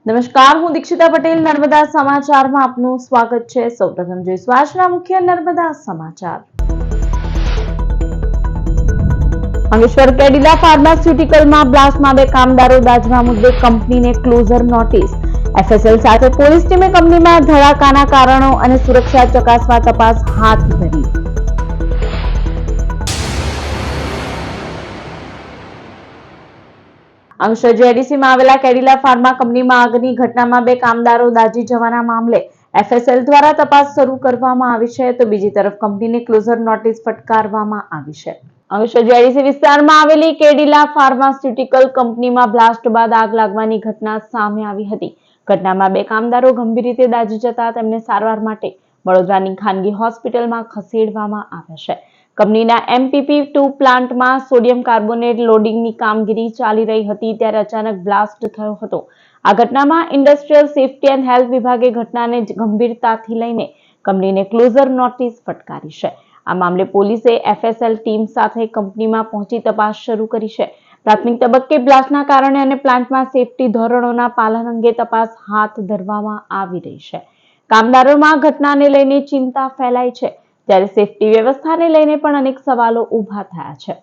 નમસ્કાર, હું દીક્ષિતા પટેલ. નર્મદા સમાચારમાં આપનું સ્વાગત છે. સૌપ્રથમ જોઈશું આજના મુખ્ય નર્મદા સમાચાર. અંકલેશ્વર કેડિલા ફાર્માસ્યુટિકલમાં બ્લાસ્ટમાં 2 કામદારો દાઝવા મુદ્દે કંપનીને ક્લોઝર નોટિસ. એફએસએલ સાથે પોલીસ ટીમે કંપનીમાં ધડાકાના કારણો અને સુરક્ષા ચકાસવા તપાસ હાથ ધરી. અંકલેશ્વર જેડીસીમાં આવેલા કેડિલા ફાર્મા કંપનીમાં આગની ઘટનામાં 2 કામદારો દાઝી જવાના મામલે એફએસએલ દ્વારા તપાસ શરૂ કરવામાં આવી છે, તો બીજી તરફ કંપનીને ક્લોઝર નોટિસ ફટકારવામાં આવી છે. અંકલેશ્વર જેડીસી વિસ્તારમાં આવેલી કેડિલા ફાર્માસ્યુટિકલ કંપનીમાં બ્લાસ્ટ બાદ આગ લાગવાની ઘટના સામે આવી હતી. ઘટનામાં 2 કામદારો ગંભીર રીતે દાઝી જતા તેમને સારવાર માટે વડોદરાની ખાનગી હોસ્પિટલમાં ખસેડવામાં આવ્યા છે. કંપનીના MPP2 પ્લાન્ટમાં સોડિયમ કાર્બોનેટ લોડિંગની કામગીરી ચાલી રહી હતી ત્યારે અચાનક બ્લાસ્ટ થયો હતો. આ ઘટનામાં ઇન્ડસ્ટ્રીયલ સેફ્ટી એન્ડ હેલ્થ વિભાગે ઘટનાને ગંભીરતાથી લઈને કંપનીને ક્લોઝર નોટિસ ફટકારી છે. આ મામલે પોલીસે એફએસએલ ટીમ સાથે કંપનીમાં પહોંચી તપાસ શરૂ કરી છે. પ્રાથમિક તબક્કે બ્લાસ્ટના કારણે અને પ્લાન્ટમાં સેફ્ટી ધોરણોના પાલન અંગે તપાસ હાથ ધરવામાં આવી રહી છે. કામદારોમાં ઘટનાને લઈને ચિંતા ફેલાઈ છે, ત્યારે સેફ્ટી વ્યવસ્થાને લઈને પણ અનેક સવાલો ઊભા થયા છે.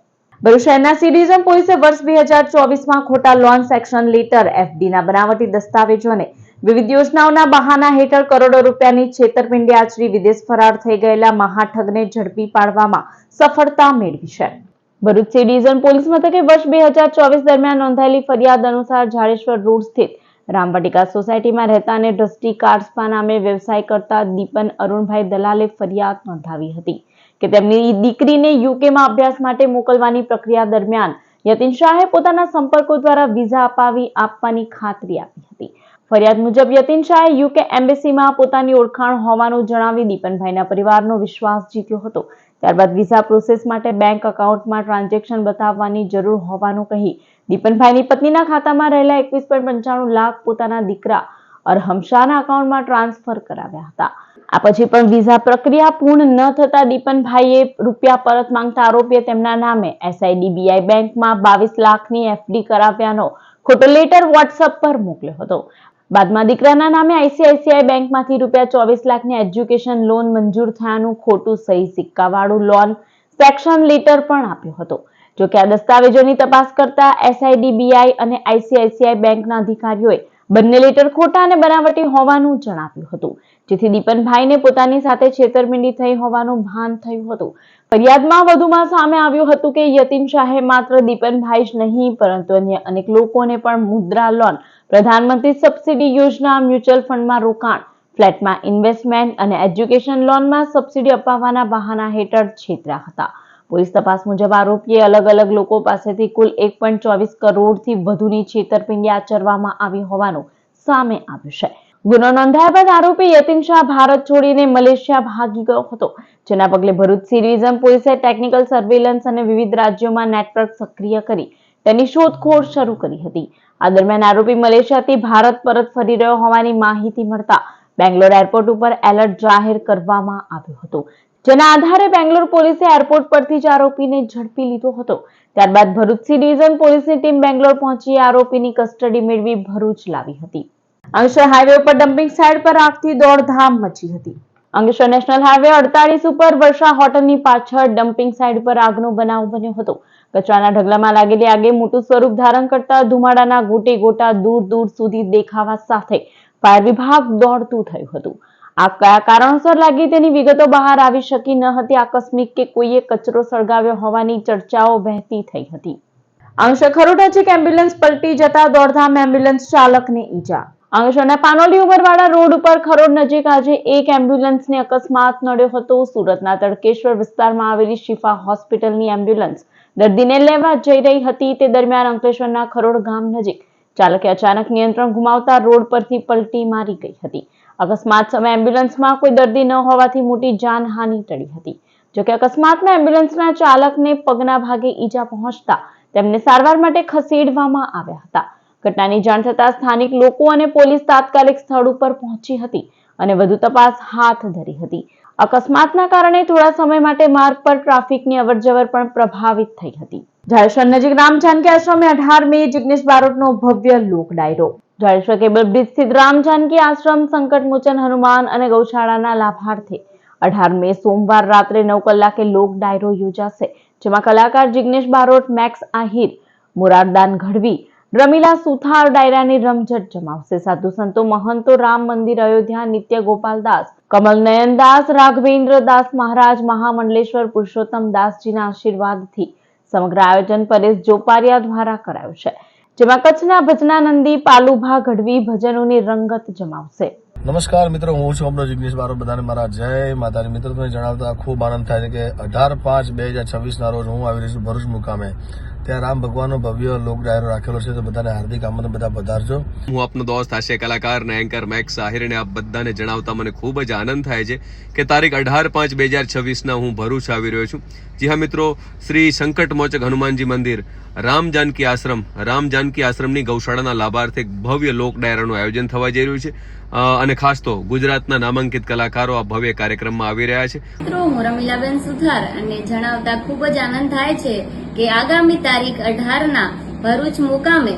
ભરૂચ શહેરના સી ડિવિઝન પોલીસે વર્ષ 2024માં ખોટા લોન સેક્શન લેટર, એફડીના બનાવટી દસ્તાવેજો અને વિવિધ યોજનાઓના બહાના હેઠળ કરોડો રૂપિયાની છેતરપિંડી આચરી વિદેશ ફરાર થઈ ગયેલા મહાઠગને ઝડપી પાડવામાં સફળતા મેળવી છે. ભરૂચ સી ડિવિઝન પોલીસ મથકે વર્ષ 2024 દરમિયાન નોંધાયેલી ફરિયાદ અનુસાર જાડેશ્વર રોડ સ્થિત રામવાટિકા સોસાયટીમાં રહેતા અને દ્રષ્ટિ કાર્ડ્સપા નામે વ્યવસાય કરતા દીપન અરુણભાઈ દલાલે ફરિયાદ નોંધાવી હતી કે તેમની દીકરીને યુકેમાં અભ્યાસ માટે મોકલવાની પ્રક્રિયા દરમિયાન યતીન શાહે પોતાના સંપર્કો દ્વારા વિઝા આપવાની ખાતરી આપી હતી. ફરિયાદ મુજબ યતીન શાહે યુકે એમ્બેસીમાં પોતાની ઓળખાણ હોવાનું જણાવી દીપનભાઈના પરિવારનો વિશ્વાસ જીત્યો હતો. ત્યારબાદ વિઝા પ્રોસેસ માટે બેંક એકાઉન્ટમાં ટ્રાન્ઝેક્શન બતાવવાની જરૂર હોવાનું કહી દીપનભાઈની પત્નીના ખાતામાં રહેલા 21.95 લાખ પોતાના દીકરા અરહમ શાહના એકાઉન્ટમાં ટ્રાન્સફર કરાવ્યા હતા. આ પછી પણ વિઝા પ્રક્રિયા પૂર્ણ ન થતા દીપનભાઈએ રૂપિયા પરત માંગતા આરોપીએ તેમના નામે SIDBI બેંકમાં 22 લાખની એફડી કરાવ્યાનો ખોટો લેટર વોટ્સએપ પર મોકલ્યો હતો. બાદમાં દીકરાના નામે ICICI બેંકમાંથી રૂપિયા 24 લાખની એજ્યુકેશન લોન મંજૂર થયાનું ખોટું સહી સિક્કાવાળું લોન સેક્શન લેટર પણ આપ્યો હતો. જોકે આ દસ્તાવેજોની તપાસ કરતા SIDBI અને ICICI બેંકના અધિકારીઓએ બંને લેટર ખોટા અને બનાવટી હોવાનું જણાવ્યું હતું, જેથી દીપનભાઈને પોતાની સાથે છેતરપિંડી થઈ હોવાનું ભાન થયું હતું. ફરિયાદમાં વધુમાં સામે આવ્યું હતું કે યતીન શાહે માત્ર દીપનભાઈ જ નહીં પરંતુ અન્ય અનેક લોકોને પણ મુદ્રા લોન, પ્રધાનમંત્રી સબસિડી યોજના, મ્યુચ્યુઅલ ફંડમાં રોકાણ, ફ્લેટમાં ઇન્વેસ્ટમેન્ટ અને એજ્યુકેશન લોનમાં સબસિડી અપાવવાના બહાના હેઠળ છેતર્યા હતા. પોલીસ તપાસ મુજબ આરોપીએ અલગ અલગ લોકો પાસેથી કુલ 1.24 કરોડથી વધુની છેતરપિંડી આચરવામાં આવી હોવાનું સામે આવ્યું છે. ગુનો નોંધાયા બાદ આરોપી યતીન શાહ ભારત છોડીને મલેશિયા ભાગી ગયો હતો, જેના પગલે ભરૂચ સી ડિવિઝન પોલીસે ટેકનિકલ સર્વેલન્સ અને વિવિધ રાજ્યોમાં નેટવર્ક સક્રિય કરી તેની શોધખોળ શરૂ કરી હતી. આ દરમિયાન આરોપી મલેશિયાથી ભારત પરત ફરી રહ્યો હોવાની માહિતી મળતા બેંગ્લોર એરપોર્ટ ઉપર એલર્ટ જાહેર કરવામાં આવ્યું હતું, જેના આધારે બેંગ્લોર પોલીસે એરપોર્ટ પરથી જ આરોપીને ઝડપી લીધો હતો. ત્યારબાદ ભરૂચ સી ડિવિઝન પોલીસની ટીમ બેંગ્લોર પહોંચી આરોપીની કસ્ટડી મેળવી ભરૂચ લાવી હતી. અંકલેશ્વર હાઈવે ઉપર ડમ્પિંગ સાઇટ પર આગથી દોડધામ મચી હતી. અંકલેશ્વર નેશનલ હાઈવે 48 ઉપર વર્ષા હોટલની પાછળ ડમ્પિંગ સાઇટ પર આગનો બનાવ બન્યો હતો. કચરાના ઢગલામાં લાગેલી આગે મોટું સ્વરૂપ ધારણ કરતા ધુમાડાના ગોટે ગોટા દૂર દૂર સુધી દેખાવા સાથે ફાયર વિભાગ દોડતું થયું હતું. આગ કયા કારણોસર લાગી તેની વિગતો બહાર આવી શકી ન હતી. આકસ્મિક કે કોઈએ કચરો સળગાવ્યો હોવાની ચર્ચાઓ વહેતી થઈ હતી. અંકલેશ્વર ખરોડ નજીક એમ્બ્યુલન્સ પલટી જતા દોડધામ એમ્બ્યુલન્સ ચાલકને ઈજા. અંકલેશ્વરના પાનોલી ઉમરવાડા રોડ ઉપર ખરોડ નજીક આજે એક એમ્બ્યુલન્સને અકસ્માત નડ્યો હતો. સુરતના તડકેશ્વર વિસ્તારમાં આવેલી શિફા હોસ્પિટલની એમ્બ્યુલન્સ દર્દીને લેવા જઈ રહી હતી. તે દરમિયાન અંકલેશ્વરના ખરોડ ગામ નજીક ચાલકે અચાનક નિયંત્રણ ગુમાવતા રોડ પરથી પલટી મારી ગઈ હતી. અકસ્માત સમયે એમ્બ્યુલન્સમાં કોઈ દર્દી ન હોવાથી મોટી જાનહાનિ ટળી હતી. જોકે અકસ્માતમાં એમ્બ્યુલન્સના ચાલકને પગના ભાગે ઈજા પહોંચતા તેમને સારવાર માટે ખસેડવામાં આવ્યા હતા. ઘટનાની જાણ થતાં સ્થાનિક લોકો અને પોલીસ તાત્કાલિક સ્થળ ઉપર પહોંચી હતી અને વધુ તપાસ હાથ ધરી હતી. અકસ્માતના કારણે થોડા સમય માટે માર્ગ પર ટ્રાફિકની અવરજવર પણ પ્રભાવિત થઈ હતી. જાડેશ્વર નજીક રામ જાનકી આશ્રમે 18 મે જિગ્નેશ બારોટનો ભવ્ય લોક ડાયરો. જાડેશ્વર કેબલ બ્રિજ સ્થિત રામ જાનકી આશ્રમ સંકટ મોચન હનુમાન અને ગૌશાળાના લાભાર્થે 18 મે સોમવાર રાત્રે 9 કલાકે લોક ડાયરો યોજાશે, જેમાં કલાકાર જિગ્નેશ બારોટ, મેક્સ આહિર, મુરારદાન ગઢવી, રમીલા સુથાર ડાયરાની રમઝટ જમાવશે. સાધુ સંતો, મહંતો, રામ મંદિર અયોધ્યા, નિત્ય ગોપાલદાસ, કમલ નયનદાસ, રાઘવેન્દ્ર દાસ મહારાજ, મહામંડલેશ્વર પુરુષોત્તમ દાસજીના આશીર્વાદથી સમગ્ર આયોજન પરેશ જોપારિયા દ્વારા કરાયું છે, જેમાં કચ્છના ભજનાનંદી પાલુભા ગઢવી ભજનોની રંગત જમાવશે. નમસ્કાર મિત્રો, હું છું આપણો જિગ્નેશ બારોટ. બધાને મારા જય માતાજી. મિત્રો, તમને જણાવતા ખૂબ આનંદ થાય છે કે 18/5/2026 ના રોજ હું આવી રહી છું ભરૂચ મુકામે. ત્યાં રામ ભગવાનનો ભવ્ય લોક ડાયરો રાખેલો છે, તો બધાને હાર્દિક આમંત્રણ, બધા પધારજો. હું આપનો દોસ્ત હાસ્ય કલાકાર અને એન્કર મેક્સ આહિરને આપ બધાને જણાવતા મને ખૂબ જ આનંદ થાય છે કે તારીખ 18/5/2026 હું ભરૂચ આવી રહ્યો છું. જી હા મિત્રો, શ્રી સંકટ મોચક હનુમાનજી મંદિર રામ જાનકી આશ્રમની ગૌશાળાના લાભાર્થે ભવ્ય લોક ડાયરાનું આયોજન થવા જઈ રહ્યું છે અને ખાસ તો ગુજરાતના નામાંકિત કલાકારો આ ભવ્ય કાર્યક્રમમાં આવી રહ્યા છે. મિત્રો, હું રમીલાબેન સુથાર અને જણાવતા ખૂબ જ આનંદ થાય છે કે આગામી તારીખ 18 ભરૂચ મુકામે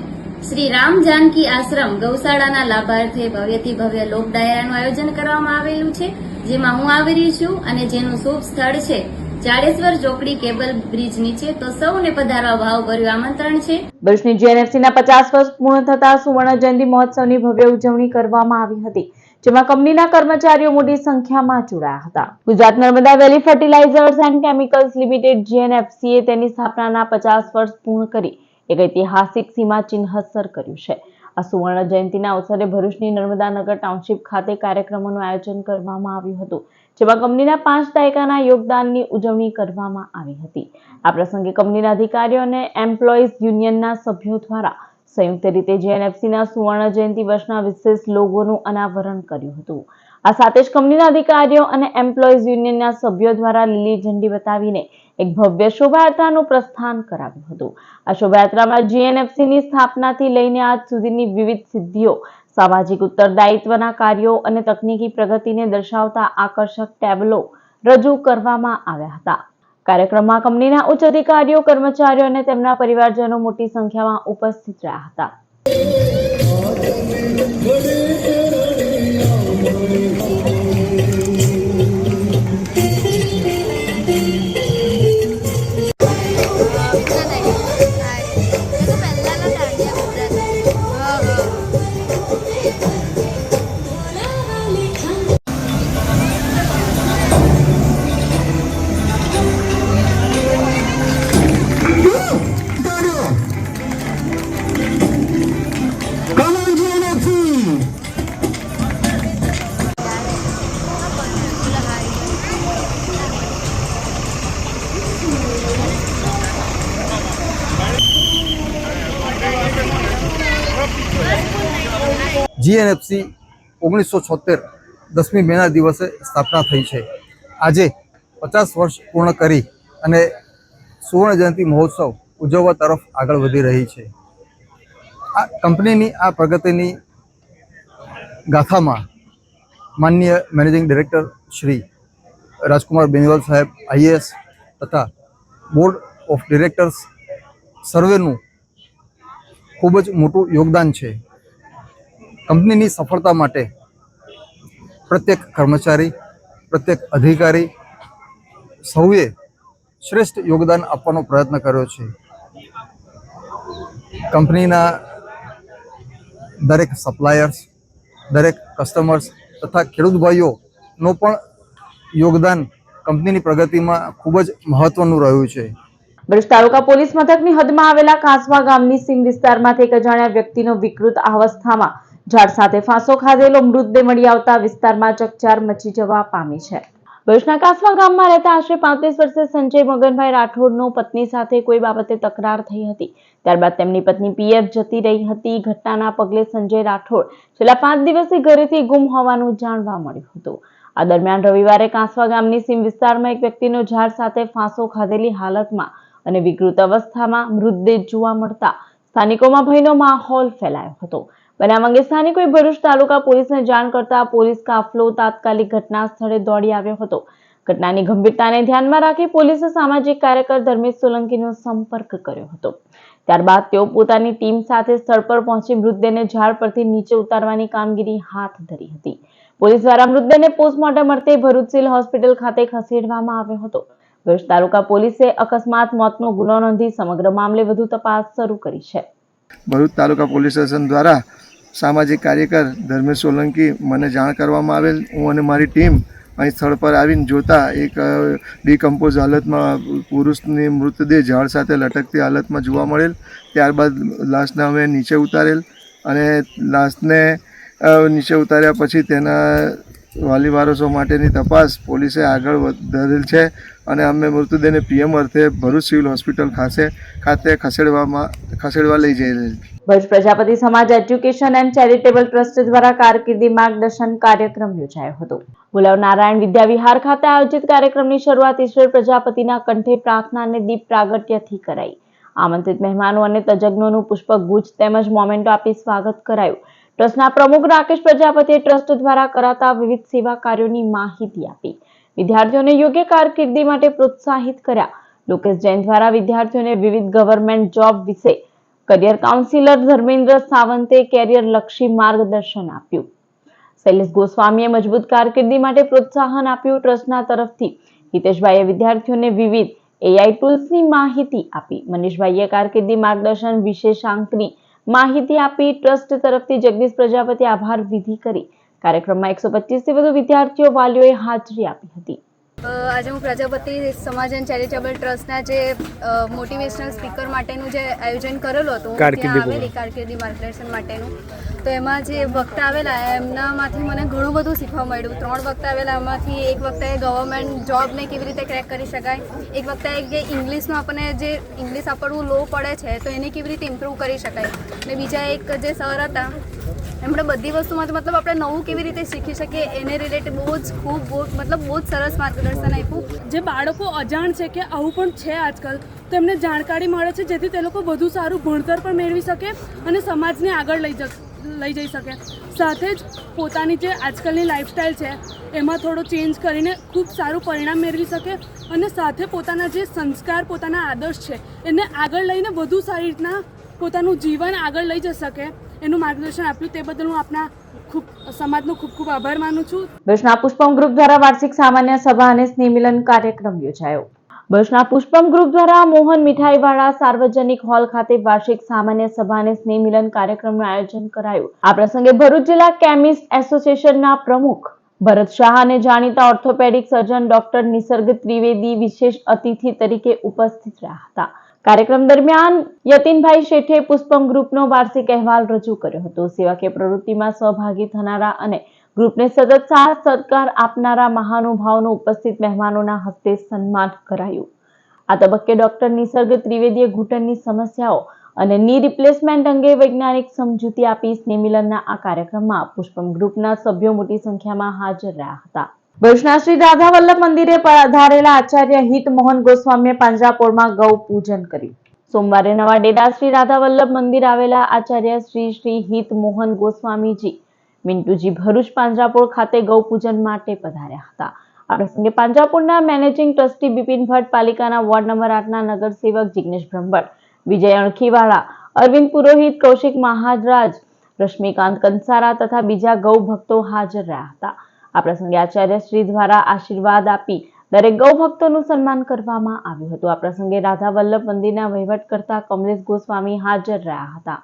શ્રી રામ જાનકી આશ્રમ ગૌશાળાના લાભાર્થે ભવ્યથી ભવ્ય લોક ડાયરાનું આયોજન કરવામાં આવેલું છે, જેમાં હું આવી રહી છું અને જેનું શુભ સ્થળ છે જાડેશ્વર ચોકડી કેબલ બ્રિજ નીચે. તો સૌને પધારવા ભાવભર્યું આમંત્રણ છે. ભરૂચની જીએનએફસીના 50 વર્ષ પૂર્ણ થતા સુવર્ણ જયંતિ મહોત્સવની ભવ્ય ઉજવણી કરવામાં આવી હતી, જેમાં કંપનીના કર્મચારીઓ મોટી સંખ્યામાં જોડાયા હતા. ગુજરાત નર્મદા વેલી ફર્ટિલાઇઝર્સ એન્ડ કેમિકલ્સ લિમિટેડ જીએનએફસીએ તેની સ્થાપનાના 50 વર્ષ પૂર્ણ કરી એક ઐતિહાસિક સીમાચિહ્નસર કર્યું છે. આ સુવર્ણ જયંતિના અવસરે ભરૂચની નર્મદાનગર ટાઉનશીપ ખાતે કાર્યક્રમોનું આયોજન કરવામાં આવ્યું હતું, જેમાં કંપનીના 5 દાયકાના યોગદાનની ઉજવણી કરવામાં આવી હતી. આ પ્રસંગે કંપનીના અધિકારીઓ અને એમ્પ્લોઈઝ યુનિયનના સભ્યો દ્વારા સંયુક્ત રીતે જીએનએફસીના સુવર્ણ જયંતિ વર્ષના વિશેષ લોગોનું અનાવરણ કર્યું હતું. આ સાથે જ કંપનીના અધિકારીઓ અને એમ્પ્લોઈઝ યુનિયનના સભ્યો દ્વારા લીલી ઝંડી બતાવીને એક ભવ્ય શોભાયાત્રાનું પ્રસ્થાન કરાવ્યું હતું. આ શોભાયાત્રામાં જીએનએફસીની સ્થાપનાથી લઈને આજ સુધીની વિવિધ સિદ્ધિઓ, સામાજિક ઉત્તરદાયિત્વના કાર્યો અને તકનીકી પ્રગતિને દર્શાવતા આકર્ષક ટેબલો રજૂ કરવામાં આવ્યા હતા. કાર્યક્રમમાં કંપનીના ઉચ્ચ અધિકારીઓ, કર્મચારીઓ અને તેમના પરિવારજનો મોટી સંખ્યામાં ઉપસ્થિત રહ્યા હતા. જીએનએફસી 1976 10મી મેના દિવસે સ્થાપના થઈ છે. આજે 50 વર્ષ પૂર્ણ કરી અને સુવર્ણ જયંતિ મહોત્સવ ઉજવવા તરફ આગળ વધી રહી છે. આ કંપનીની આ પ્રગતિની ગાથામાં માનનીય મેનેજિંગ ડિરેક્ટર શ્રી રાજકુમાર બેનીવાલ સાહેબ આઈએએસ તથા બોર્ડ ઓફ ડિરેક્ટર્સ સર્વેનું ખૂબ જ મોટું યોગદાન છે. કંપનીની સફળતા માટે પ્રત્યેક કર્મચારી, પ્રત્યેક અધિકારી સૌએ શ્રેષ્ઠ યોગદાન આપવાનો પ્રયત્ન કર્યો છે. કંપનીના દરેક સપ્લાયર્સ, દરેક કસ્ટમર્સ તથા ખેડૂત ભાઈઓનો પણ યોગદાન કંપનીની પ્રગતિમાં ખૂબ જ મહત્વનું રહ્યું છે. ભરૂચ તાલુકા પોલીસ મથકની હદમાં આવેલા કાસવા ગામની સીમ વિસ્તારમાંથી એક અજાણ્યા વ્યક્તિનો વિકૃત અવસ્થામાં ઝાડ સાથે ફાંસો ખાધેલો મૃતદેહ મળી આવતા વિસ્તારમાં ચકચાર મચી જવા પામી છે. ભરૂચના કાસવા ગામમાં રહેતા આશરે 35 વર્ષીય સંજય મગનભાઈ રાઠોડનો પત્ની સાથે કોઈ બાબતે તકરાર થઈ હતી. ત્યારબાદ તેમની પત્ની પીએફ જતી રહી હતી. ઘટનાના પગલે સંજય રાઠોડ છેલ્લા 5 દિવસથી ઘરેથી ગુમ હોવાનું જાણવા મળ્યું હતું. આ દરમિયાન રવિવારે કાસવા ગામની સીમ વિસ્તારમાં એક વ્યક્તિનો ઝાડ સાથે ફાંસો ખાધેલી હાલતમાં અને વિકૃત અવસ્થામાં મૃતદેહ જોવા મળતા સ્થાનિકોમાં ભયનો માહોલ ફેલાયો હતો. બનાવ અંગે સ્થાનિકોએ ભરૂચ તાલુકા પોલીસને જાણ કરતા પોલીસ કાફલો તાત્કાલિક ઘટના સ્થળે દોડી આવ્યો હતો. ઘટનાની ગંભીરતાને ધ્યાનમાં રાખી પોલીસે સામાજિક કાર્યકર ધર્મેશ સોલંકીનો સંપર્ક કર્યો હતો. ત્યારબાદ તેઓ પોતાની ટીમ સાથે સ્થળ પર પહોંચી મૃતદેહને ઝાડ પરથી નીચે ઉતારવાની કામગીરી હાથ ધરી હતી. પોલીસ દ્વારા મૃતદેહને પોસ્ટમોર્ટમ અર્થે ભરૂચ સિવિલ હોસ્પિટલ ખાતે ખસેડવામાં આવ્યો હતો. ભરૂચ તાલુકા પોલીસે અકસ્માત મોતનો ગુનો નોંધી સમગ્ર મામલે વધુ તપાસ શરૂ કરી છે. ભરૂચ તાલુકા પોલીસ સ્ટેશન દ્વારા સામાજિક કાર્યકર ધર્મેશ સોલંકી મને જાણ કરવામાં આવેલ. હું અને મારી ટીમ અહીં સ્થળ પર આવીને જોતા એક ડિકમ્પોઝ હાલતમાં પુરુષની મૃતદેહ ઝાડ સાથે લટકતી હાલતમાં જોવા મળેલ. ત્યારબાદ લાશને અમે નીચે ઉતારેલ અને લાશને નીચે ઉતાર્યા પછી તેના વાલી વારસો માટેની તપાસ પોલીસે આગળ ધરેલ છે અને અમે મૃતદેહને પીએમ અર્થે ભરૂચ સિવિલ હોસ્પિટલ ખાતે ખસેડવા લઈ જઈ રહેલ. ભરૂચ પ્રજાપતિ સમાજ એજ્યુકેશન એન્ડ ચેરિટેબલ ટ્રસ્ટ દ્વારા કારકિર્દી માર્ગદર્શન કાર્યક્રમ યોજાયો હતો. ભુલાવ નારાયણ વિદ્યા વિહાર ખાતે આયોજિત કાર્યક્રમની શરૂઆત ઈશ્વર પ્રજાપતિના કંઠે પ્રાર્થના અને દીપ પ્રાગટ્યથી કરાઈ. આમંત્રિત મહેમાનો અને તજજ્ઞોનું પુષ્પગુચ્છ તેમજ મોમેન્ટો આપી સ્વાગત કરાયું. ટ્રસ્ટના પ્રમુખ રાકેશ પ્રજાપતિએ ટ્રસ્ટ દ્વારા કરાતા વિવિધ સેવા કાર્યોની માહિતી આપી. વિદ્યાર્થીઓને યોગ્ય કારકિર્દી માટે પ્રોત્સાહિત કર્યા. લોકેશ જૈન દ્વારા વિદ્યાર્થીઓને વિવિધ ગવર્મેન્ટ જોબ વિશે કરિયર કાઉન્સિલર ધર્મેન્દ્ર સાવંતે કેરિયર લક્ષી માર્ગદર્શન આપ્યું. શૈલેષ ગોસ્વામીએ મજબૂત કારકિર્દી માટે પ્રોત્સાહન આપ્યું. ટ્રસ્ટના તરફથી હિતેશભાઈએ વિદ્યાર્થીઓને વિવિધ AI ટૂલ્સની માહિતી આપી. મનીષભાઈએ કારકિર્દી માર્ગદર્શન વિશેષાંકની માહિતી આપી. ટ્રસ્ટ તરફથી જગદીશ પ્રજાપતિ આભાર વિધિ કરી. કાર્યક્રમમાં 125 થી વધુ વિદ્યાર્થીઓ વાલીઓએ હાજરી આપી હતી. આજે હું પ્રજાપતિ સમાજ એન્ડ ચેરિટેબલ ટ્રસ્ટના જે મોટિવેશનલ સ્પીકર માટેનું જે આયોજન કરેલું હતું ત્યાં આવેલી કારકિર્દી માર્ગદર્શન માટેનું, તો એમાં જે વક્તા આવેલા એમનામાંથી મને ઘણું બધું શીખવા મળ્યું. 3 વક્તા આવેલા, એમાંથી એક વક્તાએ ગવર્મેન્ટ જોબને કેવી રીતે ક્રેક કરી શકાય, એક વક્તાએ કે ઇંગ્લિશનું આપણને જે ઇંગ્લિશ આપણું લો પડે છે તો એને કેવી રીતે ઇમ્પ્રૂવ કરી શકાય, અને બીજા એક જે સર હતા એમણે બધી વસ્તુમાંથી મતલબ આપણે નવું કેવી રીતે શીખી શકીએ એને રિલેટેડ બહુ જ સરસ માર્ગદર્શન આપ્યું. જે બાળકો અજાણ છે કે આવું પણ છે આજકાલ, તો એમને જાણકારી મળે છે જેથી તે લોકો વધુ સારું ભણતર પણ મેળવી શકે અને સમાજને આગળ લઈ જઈ શકે. સાથે જ પોતાની જે આજકાલની લાઈફસ્ટાઈલ છે એમાં થોડો ચેન્જ કરીને ખૂબ સારું પરિણામ મેળવી શકે અને સાથે પોતાના જે સંસ્કાર, પોતાના આદર્શ છે એને આગળ લઈને વધુ સારી રીતના પોતાનું જીવન આગળ લઈ જઈ શકે એનું માર્ગદર્શન આપ્યું. તે બદલ હું આપના સમાજનો ખૂબ ખૂબ આભાર માનું છું. ભરૂચના પુષ્પમ ગ્રુપ દ્વારા વાર્ષિક સામાન્ય સભા અને સ્નેહ મિલન કાર્યક્રમ યોજાયો. ભરૂચના પુષ્પમ ગ્રુપ દ્વારા મોહન મીઠાઈવાળા સાર્વજનિક હોલ ખાતે વાર્ષિક સામાન્ય સભા અને સ્નેહ મિલન કાર્યક્રમનું આયોજન કરાયું. આ પ્રસંગે ભરૂચ જિલ્લા કેમિસ્ટ એસોસિએશનના પ્રમુખ ભરત શાહ અને જાણીતા ઓર્થોપેડિક સર્જન ડોક્ટર નિસર્ગ ત્રિવેદી વિશેષ અતિથિ તરીકે ઉપસ્થિત રહ્યા હતા. કાર્યક્રમ દરમિયાન યતીનભાઈ શેઠે પુષ્પમ ગ્રુપનો વાર્ષિક અહેવાલ રજૂ કર્યો હતો. સેવાકીય પ્રવૃત્તિમાં સહભાગી થનારા અને ગ્રુપને સતત સાથ સહકાર આપનારા મહાનુભાવોનું ઉપસ્થિત મહેમાનોના હસ્તે સન્માન કરાયું. આ તબક્કે ડોક્ટર નિસર્ગ ત્રિવેદીએ ઘૂંટણની સમસ્યાઓ અને ની રિપ્લેસમેન્ટ અંગે વૈજ્ઞાનિક સમજૂતી આપી. સ્નેહ મિલનના આ કાર્યક્રમમાં પુષ્પમ ગ્રુપના સભ્યો મોટી સંખ્યામાં હાજર રહ્યા હતા. ભરૂચના શ્રી રાધા વલ્લભ મંદિરે પધારેલા આચાર્ય હિત મોહન ગોસ્વામીએ પાંજરાપોળમાં ગૌ પૂજન કર્યું. સોમવારે નવા ડેડા શ્રી રાધા વલ્લભ મંદિર આવેલા આચાર્ય શ્રી હિત મોહન ગોસ્વામીજી મિન્ટુજી ભરૂચ પાંજરાપોળ ખાતે ગૌ પૂજન માટે પધાર્યા હતા. આ પ્રસંગે પાંજરાપોળના મેનેજિંગ ટ્રસ્ટી બિપિન ભટ્ટ, પાલિકાના વોર્ડ નંબર 8ના નગરસેવક જિગ્નેશ બ્રહ્મભટ્ટ, વિજય અણખીવાળા, અરવિંદ પુરોહિત, કૌશિક મહારાજ, રશ્મિકાંત કંસારા તથા બીજા ગૌ ભક્તો હાજર રહ્યા હતા. આ પ્રસંગે આચાર્ય શ્રી દ્વારા આશીર્વાદ આપી દરેક ગૌ ભક્તોનું સન્માન કરવામાં આવ્યું હતું. આ પ્રસંગે રાધા વલ્લભ મંદિરના વહીવટકર્તા કમલેશ ગોસ્વામી હાજર રહ્યા હતા.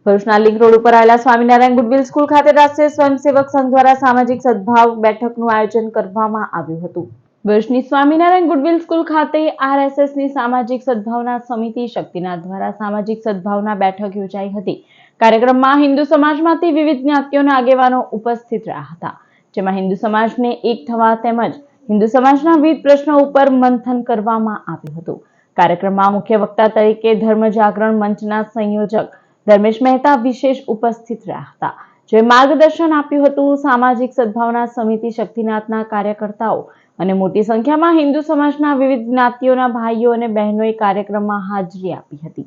ભરૂચના લિંક રોડ ઉપર આવેલા સ્વામિનારાયણ ગુડવિલ સ્કૂલ ખાતે રાષ્ટ્રીય સ્વયંસેવક સંઘ દ્વારા સામાજિક સદભાવ બેઠકનું આયોજન કરવામાં આવ્યું હતું. ભરૂચની સ્વામિનારાયણ ગુડવિલ સ્કૂલ ખાતે RSSની સામાજિક સદભાવના સમિતિ શક્તિનાથ દ્વારા સામાજિક સદભાવના બેઠક યોજાઈ હતી. કાર્યક્રમમાં હિન્દુ સમાજમાંથી વિવિધ જ્ઞાતિઓના આગેવાનો ઉપસ્થિત રહ્યા હતા, જેમાં હિન્દુ સમાજને એક થવા તેમજ હિન્દુ સમાજના વિવિધ પ્રશ્નો ઉપર મંથન કરવામાં આવ્યું હતું. કાર્યક્રમમાં મુખ્ય વક્તા તરીકે ધર્મ જાગરણ મંચના સંયોજક ધર્મેશ મહેતા વિશેષ ઉપસ્થિત રહ્યા હતા, જે માર્ગદર્શન આપ્યું હતું. સામાજિક સદભાવના સમિતિ શક્તિનાથના કાર્યકર્તાઓ અને મોટી સંખ્યામાં હિન્દુ સમાજના વિવિધ જ્ઞાતિઓના ભાઈઓ અને બહેનોએ કાર્યક્રમમાં હાજરી આપી હતી.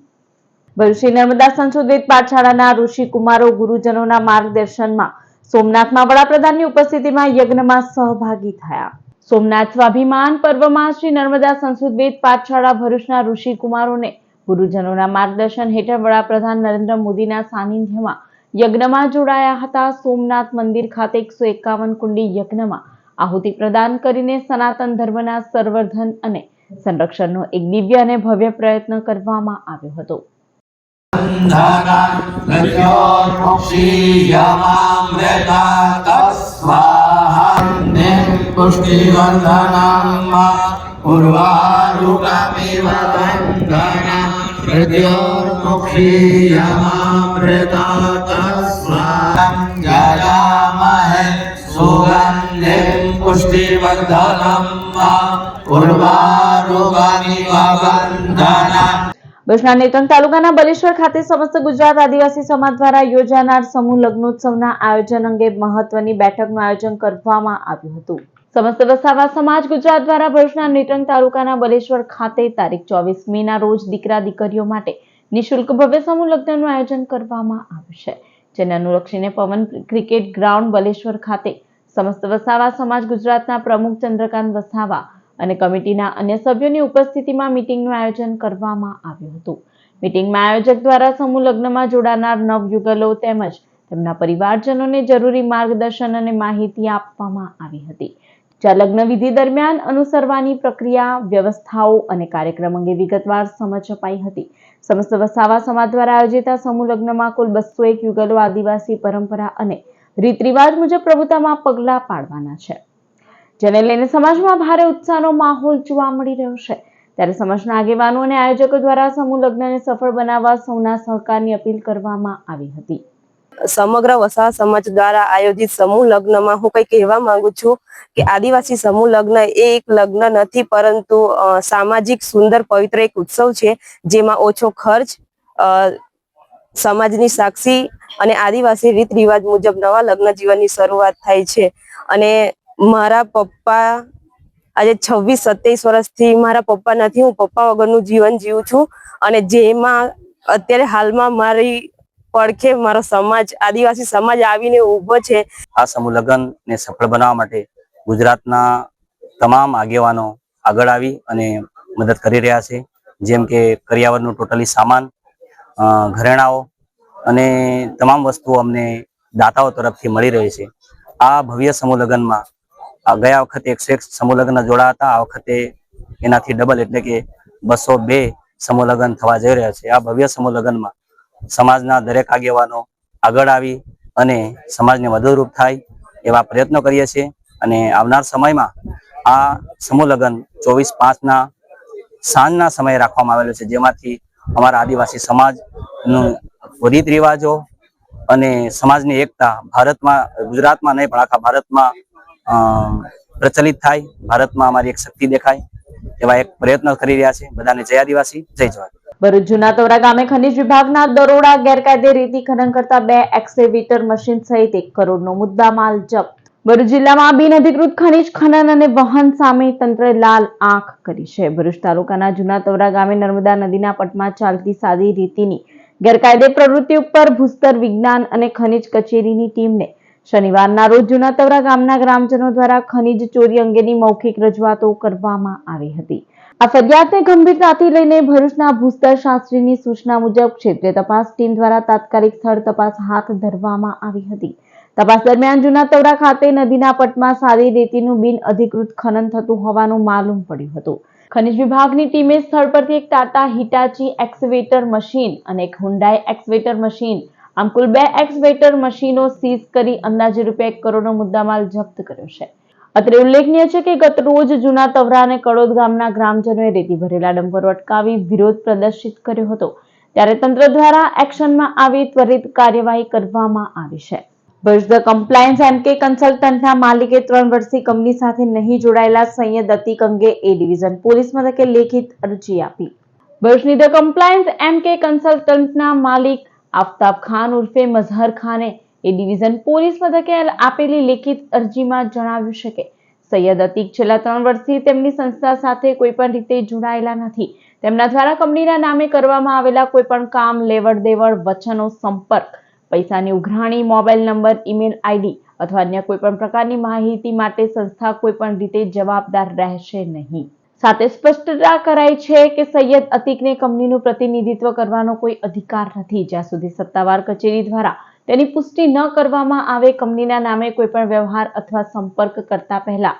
ભરૂચની નર્મદા સંશોધિત પાઠશાળાના ઋષિ કુમારો ગુરુજનોના માર્ગદર્શનમાં સોમનાથમાં વડાપ્રધાનની ઉપસ્થિતિમાં યજ્ઞમાં સહભાગી થયા. સોમનાથ સ્વાભિમાન પર્વમાં શ્રી નર્મદા સંસ્કૃત વેદ પાઠશાળા ભરૂચના ઋષિ કુમારોને ગુરુજનોના માર્ગદર્શન હેઠળ વડાપ્રધાન નરેન્દ્ર મોદીના સાનિધ્યમાં યજ્ઞમાં જોડાયા હતા. સોમનાથ મંદિર ખાતે 151 કુંડી યજ્ઞમાં આહુતિ પ્રદાન કરીને સનાતન ધર્મના સંવર્ધન અને સંરક્ષણનો એક દિવ્ય અને ભવ્ય પ્રયત્ન કરવામાં આવ્યો હતો. ભુજના નેત્રંગ તાલુકાના બલેશ્વર ખાતે સમસ્ત ગુજરાત આદિવાસી સમાજ દ્વારા યોજાનાર સમૂહ લગ્નોત્સવના આયોજન અંગે મહત્વની બેઠકનું આયોજન કરવામાં આવ્યું હતું. સમસ્ત વસાવા સમાજ ગુજરાત દ્વારા ભુજના નેત્રંગ તાલુકાના બલેશ્વર ખાતે તારીખ 24 મેના રોજ દીકરા દીકરીઓ માટે નિઃશુલ્ક ભવ્ય સમૂહ લગ્નનું આયોજન કરવામાં આવ્યું છે. જેને અનુલક્ષીને પવન ક્રિકેટ ગ્રાઉન્ડ બલેશ્વર ખાતે સમસ્ત વસાવા સમાજ ગુજરાતના પ્રમુખ ચંદ્રકાંત વસાવા અને કમિટીના અન્ય સભ્યોની ઉપસ્થિતિમાં મીટિંગનું આયોજન કરવામાં આવ્યું હતું. મીટિંગમાં આયોજક દ્વારા સમૂહ લગ્નમાં જોડાનાર નવયુગલો તેમજ તેમના પરિવારજનોને જરૂરી માર્ગદર્શન અને માહિતી આપવામાં આવી હતી. જ્યાં લગ્ન વિધિ દરમિયાન અનુસરવાની પ્રક્રિયા, વ્યવસ્થાઓ અને કાર્યક્રમ અંગે વિગતવાર સમજ અપાઈ હતી. સમસ્ત વસાવા સમાજ દ્વારા આયોજિત સમૂહ લગ્નમાં કુલ 201 યુગલો આદિવાસી પરંપરા અને રીત રિવાજ મુજબ પ્રભુતામાં પગલાં પાડવાના છે. જેને લઈને સમાજમાં ભારે ઉત્સાહનો માહોલ જોવા મળી રહ્યો છે. ત્યારે સમાજના આગેવાનો અને આયોજકો દ્વારા સમૂહ લગ્નને સફળ બનાવવા સૌના સહકારની અપીલ કરવામાં આવી હતી. સમગ્ર વસાવા સમાજ દ્વારા આયોજિત સમૂહ લગ્નમાં હું કંઈ કહેવા માંગુ છું કે આદિવાસી સમૂહ લગ્ન એ એક લગ્ન નથી, પરંતુ સામાજિક સુંદર પવિત્ર એક ઉત્સવ છે, જેમાં ઓછો ખર્ચ, સમાજની સાક્ષી અને આદિવાસી રીત રિવાજ મુજબ નવા લગ્ન જીવનની શરૂઆત થાય છે. અને મારા પપ્પા આજે 26-27 વર્ષથી મારા પપ્પા નથી, હું પપ્પા વગરનું જીવન જીવું છું. અને જેમાં અત્યારે હાલમાં મારી પડખે મારો સમાજ, આદિવાસી સમાજ આવીને ઊભો છે. આ સમૂહ લગ્ન ને સફળ બનાવવા માટે ગુજરાતના તમામ આગેવાનો આગળ આવી અને મદદ કરી રહ્યા છે. જેમ કે કરિયાવરનું ટોટલી સામાન, ઘરેણાઓ અને તમામ વસ્તુઓ અમને દાતાઓ તરફથી મળી રહી છે. આ ભવ્ય સમૂહ લગ્નમાં ગયા વખતે 101 સમૂહ લગ્ન જોડા હતા. આ વખતે એનાથી ડબલ એટલે કે 202 સમૂહ લગ્ન થવા જઈ રહ્યા છે. આ ભવ્ય સમૂહ લગ્નમાં સમાજના દરેક આગેવાનો આગળ આવી અને સમાજને મદદરૂપ થાય એવા પ્રયત્નો કરીએ છીએ. અને આવનાર સમયમાં આ સમૂહ લગ્ન 24/5ના સાંજના સમયે રાખવામાં આવેલો છે, જેમાંથી અમારા આદિવાસી સમાજનું રીત રિવાજો અને સમાજની એકતા ભારતમાં, ગુજરાતમાં નહીં પણ આખા ભારતમાં પ્રચલિત થાય, ભારતમાં અમારી એક શક્તિ દેખાય એવા એક પ્રયત્ન કરી રહ્યા છે. બધાને જય આદિવાસી, જય જવાહર. ભરૂચ જૂના તવરા ગામે ખનીજ વિભાગના દરોડા, ગેરકાયદે રેતી ખનન કરતા 2 એક્સકેવેટર મશીન સહિત 1 કરોડનો મુદ્દામાલ જપ્ત. ભરૂચ જિલ્લામાં બિનઅધિકૃત ખનીજ ખનન અને વહન સામે તંત્રએ લાલ આંખ કરી છે. ભરૂચ તાલુકાના જૂના તવરા ગામે નર્મદા નદીના પટમાં ચાલતી સાદી રેતીની ગેરકાયદે પ્રવૃત્તિ ઉપર ભૂસ્તર વિજ્ઞાન અને ખનીજ કચેરીની ટીમને શનિવારના રોજ જૂના તવરા ગામના ગ્રામજનો દ્વારા ખનીજ ચોરી અંગેની મૌખિક રજૂઆતો કરવામાં આવી હતી. આ ફરિયાદને ગંભીરતાથી લઈને ભરૂચના ભૂસ્તર શાસ્ત્રીની સૂચના મુજબ ક્ષેત્રીય તપાસ ટીમ દ્વારા તાત્કાલિક સ્થળ તપાસ હાથ ધરવામાં આવી હતી. તપાસ દરમિયાન જૂના તવરા ખાતે નદીના પટમાં સાદી રેતીનું બિનઅધિકૃત ખનન થતું હોવાનું માલુમ પડ્યું હતું. ખનીજ વિભાગની ટીમે સ્થળ પરથી એક ટાટા હિટાચી એક્સકેવેટર મશીન અને એક હુન્ડાઈ એક્સકેવેટર મશીન, આમ કુલ 2 એક્સકેવેટર મશીનો સીઝ કરી અંદાજે ₹1 કરોડનો મુદ્દામાલ જપ્ત કર્યો છે. અત્રે ઉલ્લેખનીય છે કે ગત રોજ જૂના તવરા અને કડોદ ગામના ગ્રામજનોએ રેતી ભરેલા ડમ્પરો અટકાવી વિરોધ પ્રદર્શિત કર્યો હતો. ત્યારે તંત્ર દ્વારા એક્શનમાં આવી ત્વરિત કાર્યવાહી કરવામાં આવી છે. ભરૂચ ધ કમ્પ્લાયન્સ એમકે કન્સલ્ટન્ટના માલિકે 3 વર્ષથી કંપની સાથે નહીં જોડાયેલા સૈયદ અતીક અંગે એ ડિવિઝન પોલીસ મથકે લેખિત અરજી આપી. ભરૂચની ધ કમ્પ્લાયન્સ એમકે કન્સલ્ટન્ટના માલિક આફતાબ ખાન ઉર્ફે મઝહર ખાને એ ડિવિઝન પોલીસ મથકે આપેલી લેખિત અરજીમાં જણાવ્યું છે કે સૈયદ અતીક છેલ્લા 3 વર્ષથી તેમની સંસ્થા સાથે કોઈ પણ રીતે જોડાયેલા નથી. તેમના દ્વારા કંપનીના નામે કરવામાં આવેલા કોઈ પણ કામ, લેવડ દેવડ, વચનો, સંપર્ક, પૈસાની ઉઘરાણી, મોબાઈલ નંબર, ઈમેલ આઈડી અથવા અન્ય કોઈ પણ પ્રકારની માહિતી માટે સંસ્થા કોઈ પણ રીતે જવાબદાર રહેશે નહીં. સાથે સ્પષ્ટતા કરાઈ છે કે સૈયદ અતીકને કંપનીનું પ્રતિનિધિત્વ કરવાનો કોઈ અધિકાર નથી જ્યાં સુધી સત્તાવાર કચેરી દ્વારા તેની પુષ્ટિ ન કરવામાં આવે. કંપનીના નામે કોઈ પણ વ્યવહાર અથવા સંપર્ક કરતા પહેલા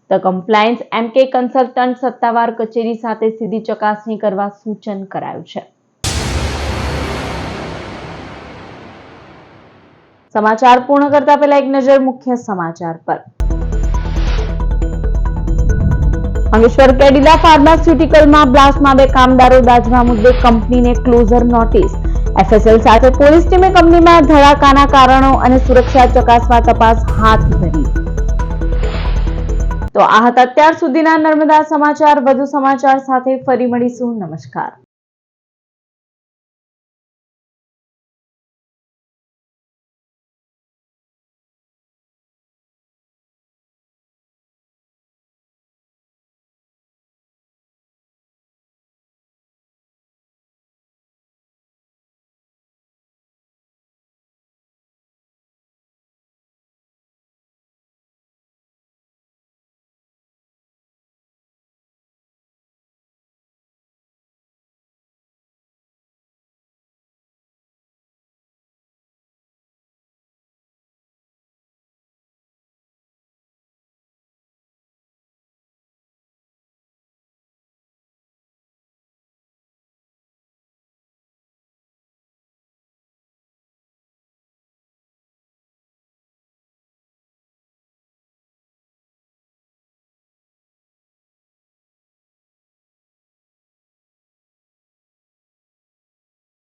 ધ કમ્પ્લાયન્સ MK કન્સલ્ટન્ટ સત્તાવાર કચેરી સાથે સીધી ચકાસણી કરવા સૂચન કરાયું છે. સમાચાર પૂર્ણ કરતા પહેલા એક નજર મુખ્ય સમાચાર પર. અંકલેશ્વર કેડિલા ફાર્માસ્યુટિકલમાં બ્લાસ્ટમાં 2 કામદારો દાઝવા મુદ્દે કંપનીને ક્લોઝર નોટિસ. FSL સાથે પોલીસ ટીમે કંપનીમાં ધડાકાના કારણો અને સુરક્ષા ચકાસવા તપાસ હાથ ધરી. તો આ હતા અત્યાર સુધીના નર્મદા સમાચાર. વધુ સમાચાર સાથે ફરી મળીશું. નમસ્કાર.